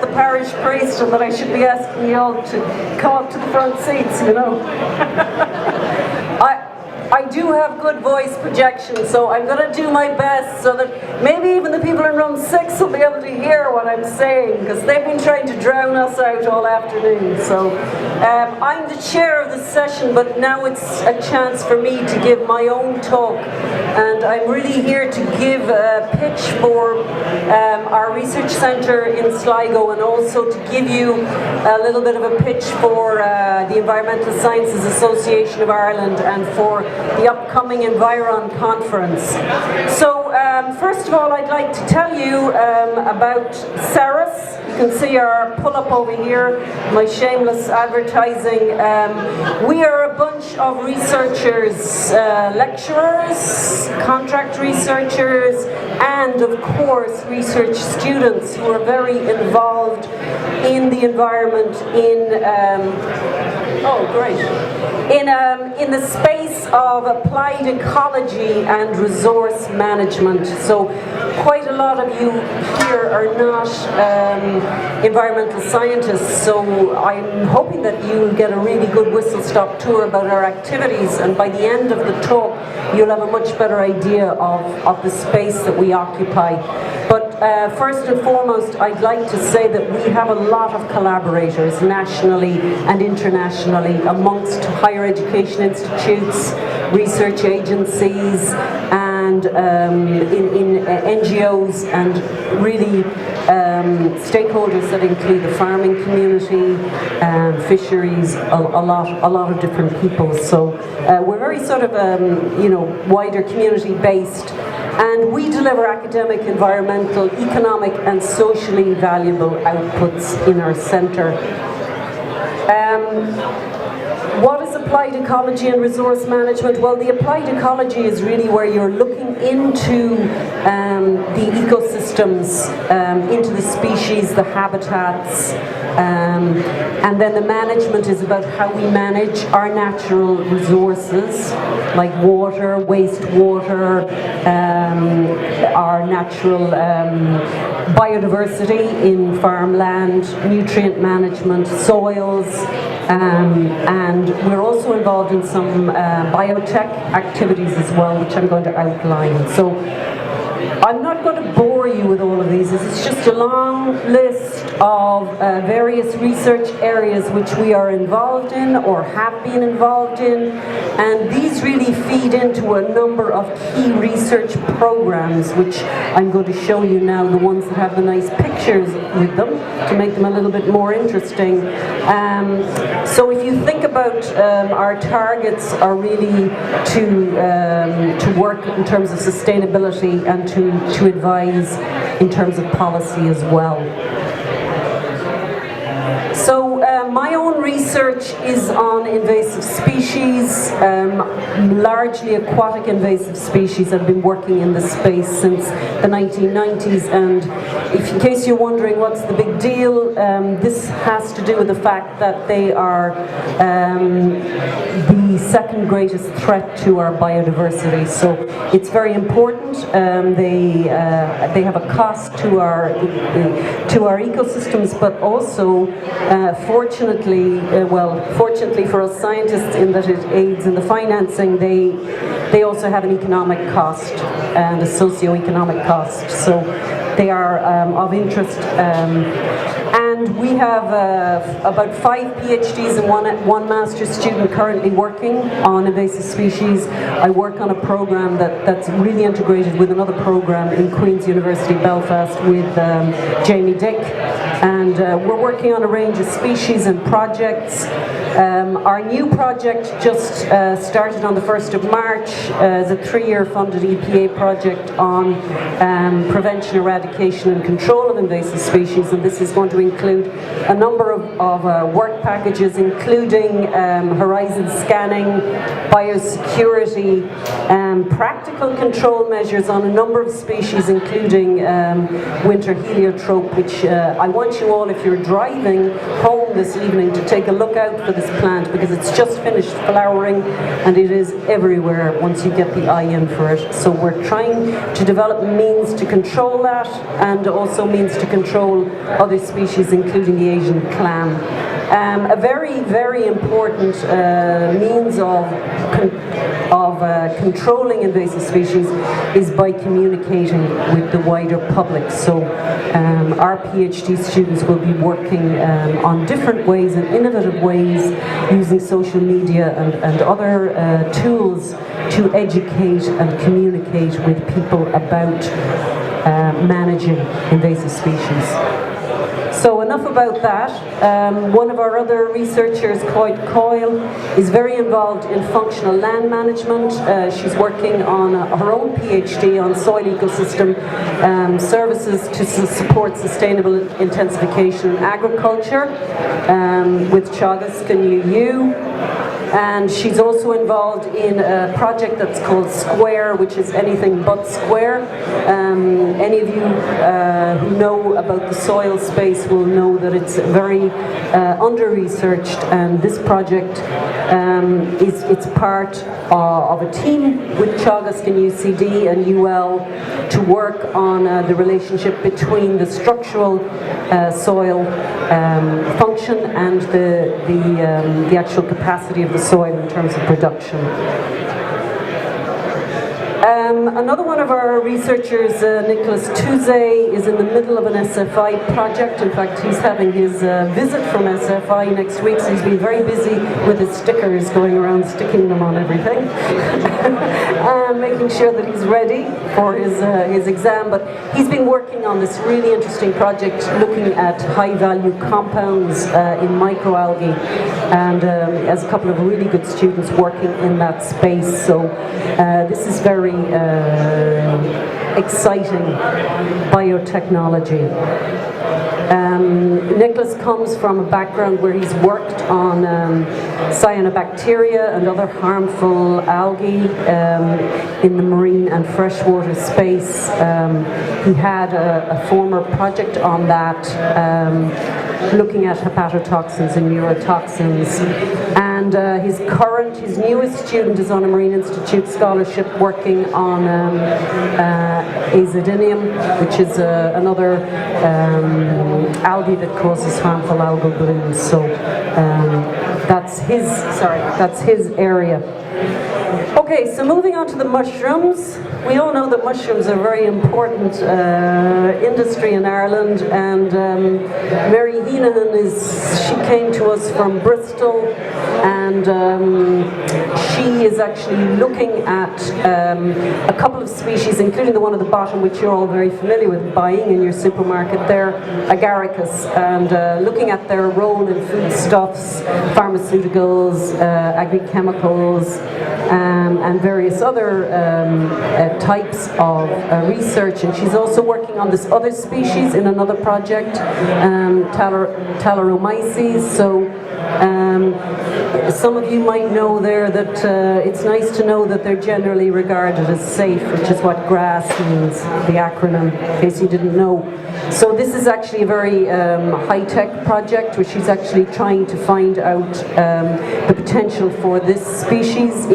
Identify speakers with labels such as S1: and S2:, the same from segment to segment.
S1: the parish priest and that I should be asking you all to come up to the front seats, you know. I do have good voice projection, so I'm going to do my best so that maybe even the people in room 6 will be able to hear what I'm saying, because they've been trying to drown us out all afternoon. So I'm the chair of the session, but now it's a chance for me to give my own talk, and I'm really here to give a pitch for our research centre in Sligo, and also to give you a little bit of a pitch for the Environmental Sciences Association of Ireland and for the upcoming Environ Conference. So first of all, I'd like to tell you about CERIS. You can see our pull-up over here, my shameless advertising. We are a bunch of researchers, lecturers, contract researchers, and of course research students who are very involved in the environment in the space of applied ecology and resource management. So quite a lot of you here are not environmental scientists, so I'm hoping that you'll get a really good whistle-stop tour about our activities, and by the end of the talk you'll have a much better idea of the space that we occupy. But first and foremost, I'd like to say that we have a lot of collaborators nationally and internationally amongst higher education institutes, research agencies, and in NGOs, and really stakeholders that include the farming community, fisheries, a lot of different people. So we're very sort of wider community based, and we deliver academic, environmental, economic and socially valuable outputs in our centre. What is applied ecology and resource management? Well, the applied ecology is really where you're looking into the ecosystems, into the species, the habitats, and then the management is about how we manage our natural resources like water, wastewater, our natural biodiversity in farmland, nutrient management, soils, and we're also involved in some biotech activities as well, which I'm going to outline. So I'm not going to bore you with all of these. This is just a long list of various research areas which we are involved in or have been involved in, and these really feed into a number of key research programs, which I'm going to show you now, the ones that have the nice pictures with them to make them a little bit more interesting. So if you think about our targets are really to work in terms of sustainability and to advise in terms of policy as well. So my own research is on invasive species, largely aquatic invasive species. I've been working in this space since the 1990s, and in case you're wondering what's the big deal, this has to do with the fact that they are the second greatest threat to our biodiversity. So it's very important. They have a cost to our ecosystems, but also fortunately for us scientists, in that it aids in the financing, they also have an economic cost and a socio-economic cost. So they are of interest. And we have about 5 PhDs and one master's student currently working on invasive species. I work on a program that's really integrated with another program in Queen's University Belfast with Jamie Dick, and we're working on a range of species and projects. Our new project just started on the 1st of March as a 3-year funded EPA project on prevention, eradication and control of invasive species, and this is going to include a number of work packages, including horizon scanning, biosecurity, practical control measures on a number of species, including winter heliotrope, which I want invite you all, if you're driving home this evening, to take a look out for this plant, because it's just finished flowering and it is everywhere once you get the eye in for it. So we're trying to develop means to control that, and also means to control other species, including the Asian clam. A very, very important means of controlling invasive species is by communicating with the wider public. So our PhD students will be working on different ways and innovative ways, using social media and other tools to educate and communicate with people about managing invasive species. So enough about that. One of our other researchers, Coyd Coyle, is very involved in functional land management. She's working on her own PhD on soil ecosystem services to support sustainable intensification in agriculture with Teagasc and UU. And she's also involved in a project that's called Square, which is anything but square. Any of you who know about the soil space will know that it's very under-researched, and this project it's part of a team with Teagasc and UCD and UL to work on the relationship between the structural soil function and the actual capacity of the soil in terms of production. Another one of our researchers, Nicholas Touze, is in the middle of an SFI project. In fact, he's having his visit from SFI next week, so he's been very busy with his stickers, going around sticking them on everything, making sure that he's ready for his exam. But he's been working on this really interesting project looking at high-value compounds in microalgae, and has a couple of really good students working in that space. So this is very exciting biotechnology. Nicholas comes from a background where he's worked on cyanobacteria and other harmful algae in the marine and freshwater space. He had a former project on that, looking at hepatotoxins and neurotoxins. And his newest student is on a Marine Institute scholarship working on azidinium, which is another algae that causes harmful algal blooms. So that's his area. Okay, so moving on to the mushrooms. We all know that mushrooms are a very important industry in Ireland, and Mary Heenahan she came to us from Bristol, and she is actually looking at a couple of species, including the one at the bottom, which you're all very familiar with buying in your supermarket there, agaricus, and looking at their role in foodstuffs, pharmaceuticals, agri-chemicals, and various other types of research. And she's also working on this other species in another project, Talaromyces. So some of you might know there that it's nice to know that they're generally regarded as safe, which is what GRASS means, the acronym, in case you didn't know. So this is actually a very high-tech project where she's actually trying to find out the potential for this species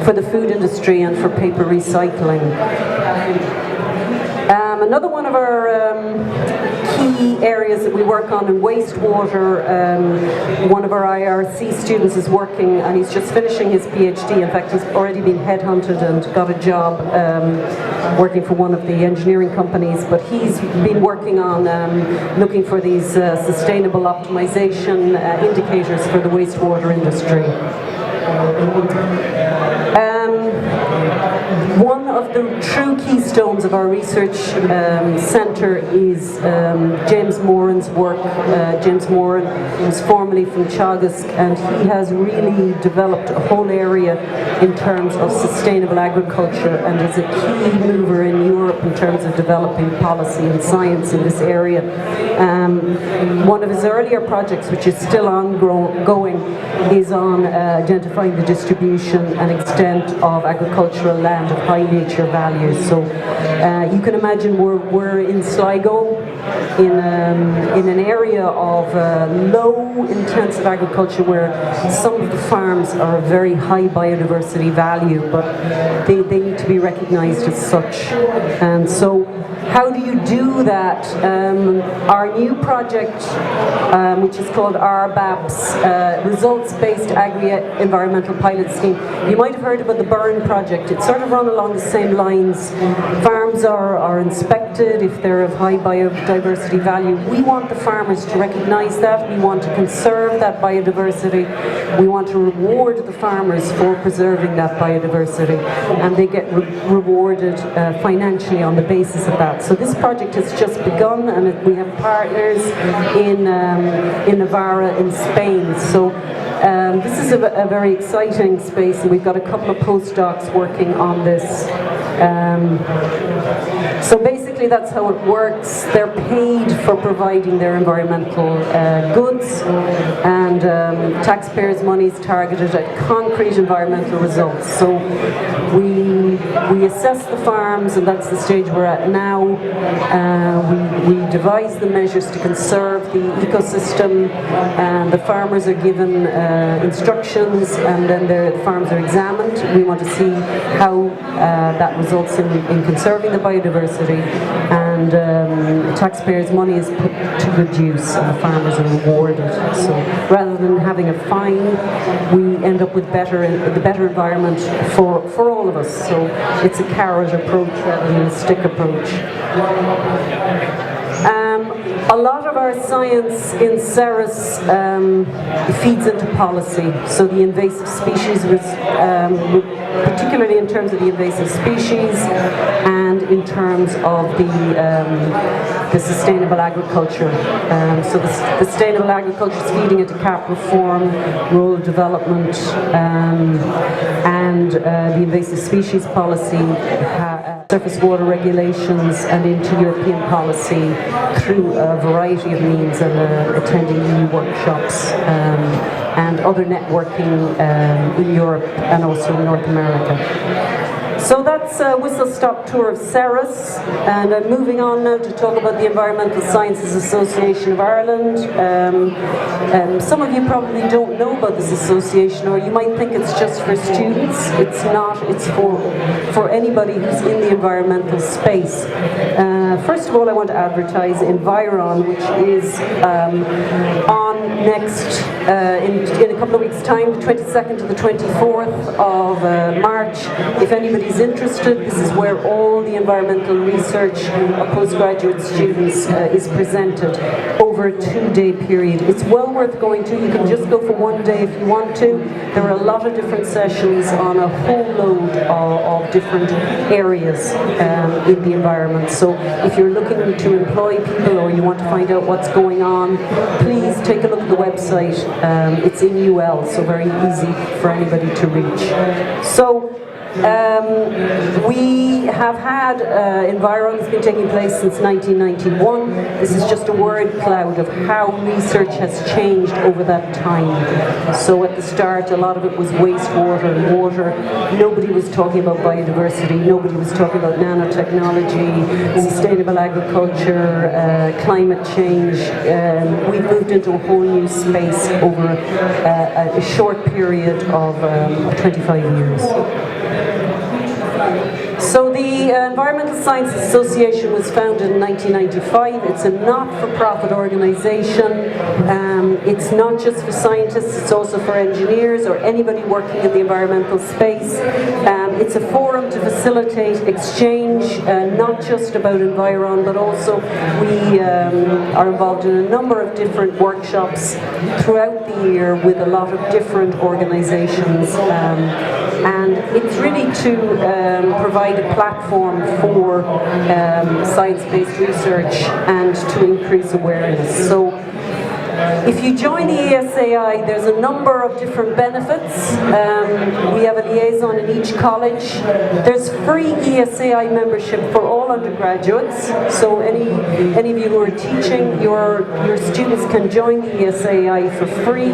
S1: for the food industry and for paper recycling. Another one of our key areas that we work on in wastewater, one of our IRC students is working, and he's just finishing his PhD. In fact, he's already been headhunted and got a job working for one of the engineering companies, but he's been working on looking for these sustainable optimization indicators for the wastewater industry. One of the true keystones of our research centre is James Moran's work. James Moran was formerly from Teagasc, and he has really developed a whole area in terms of sustainable agriculture, and is a key mover in Europe in terms of developing policy and science in this area. One of his earlier projects, which is still ongoing, is on identifying the distribution and extent of agricultural land of high nature their values. So you can imagine we're in Sligo, in an area of low intensive agriculture where some of the farms are of very high biodiversity value, but they need to be recognized as such. And so how do you do that? Our new project, which is called our BAPS Results-Based Agri-Environmental Pilot Scheme. You might have heard about the Burn project. It's sort of run along the same lines. Farms are inspected if they're of high biodiversity value. We want the farmers to recognise that. We want to conserve that biodiversity. We want to reward the farmers for preserving that biodiversity, and they get rewarded financially on the basis of that. So this project has just begun, and we have partners in Navarra in Spain. So this is a very exciting space, and we've got a couple of postdocs working on this. So basically that's how it works. They're paid for providing their environmental goods, and taxpayers' money is targeted at concrete environmental results. So we assess the farms, and that's the stage we're at now. We devise the measures to conserve the ecosystem, and the farmers are given instructions, and then the farms are examined. We want to see how that results in conserving the biodiversity, and taxpayers' money is put to good use, and the farmers are rewarded. So rather than having a fine, we end up with the better environment for all of us. So it's a carrot approach rather than a stick approach. A lot of our science in CERES feeds into policy. So the invasive species, particularly in terms of the invasive species, and in terms of the sustainable agriculture. So the sustainable agriculture is feeding into CAP reform, rural development, and the invasive species policy, surface water regulations, and into European policy through a variety of means, and attending EU workshops and other networking in Europe and also in North America. So that's a whistle-stop tour of CERES, and I'm moving on now to talk about the Environmental Sciences Association of Ireland. Some of you probably don't know about this association, or you might think it's just for students. It's not. It's for anybody who's in the environmental space. First of all, I want to advertise Environ, which is on next in a couple of weeks' time, the 22nd to the 24th of March. If anybody's interested, this is where all the environmental research of postgraduate students is presented over a 2-day period. It's well worth going to. You can just go for one day if you want to. There are a lot of different sessions on a whole load of different areas in the environment. So if you're looking to employ people, or you want to find out what's going on, please take a look at the website. It's in UL, so very easy for anybody to reach. So we have had Environ has been taking place since 1991. This is just a word cloud of how research has changed over that time. So at the start, a lot of it was wastewater and water. Nobody was talking about biodiversity. Nobody was talking about nanotechnology, sustainable agriculture, climate change. We've moved into a whole new space over a short period of 25 years. So the Environmental Sciences Association was founded in 1995. It's a not-for-profit organisation. It's not just for scientists, it's also for engineers or anybody working in the environmental space. It's a forum to facilitate exchange, not just about Environ, but also we are involved in a number of different workshops throughout the year with a lot of different organisations. And it's really to provide a platform for science-based research and to increase awareness. So if you join the ESAI, there's a number of different benefits. We have a liaison in each college. There's free ESAI membership for all undergraduates. So any of you who are teaching, your students can join the ESAI for free.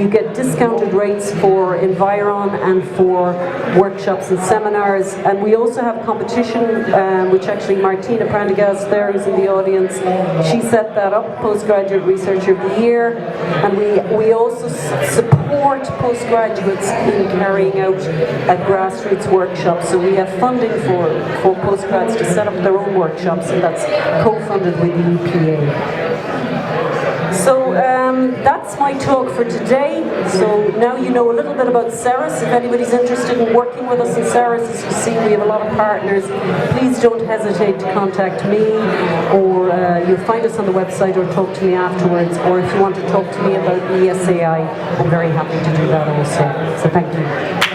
S1: You get discounted rates for Environ and for workshops and seminars. And we also have competition, which actually Martina Prendergast there, who's in the audience, she set that up, Postgraduate Researcher of the Year. And we also support postgraduates in carrying out a grassroots workshop. So we have funding for postgrads to set up their own workshops, and that's co-funded with the EPA. So that's my talk for today. So now you know a little bit about CERIS. If anybody's interested in working with us in CERIS, as you see, we have a lot of partners. Please don't hesitate to contact me, or you'll find us on the website, or talk to me afterwards. Or if you want to talk to me about ESAI, I'm very happy to do that also. So thank you.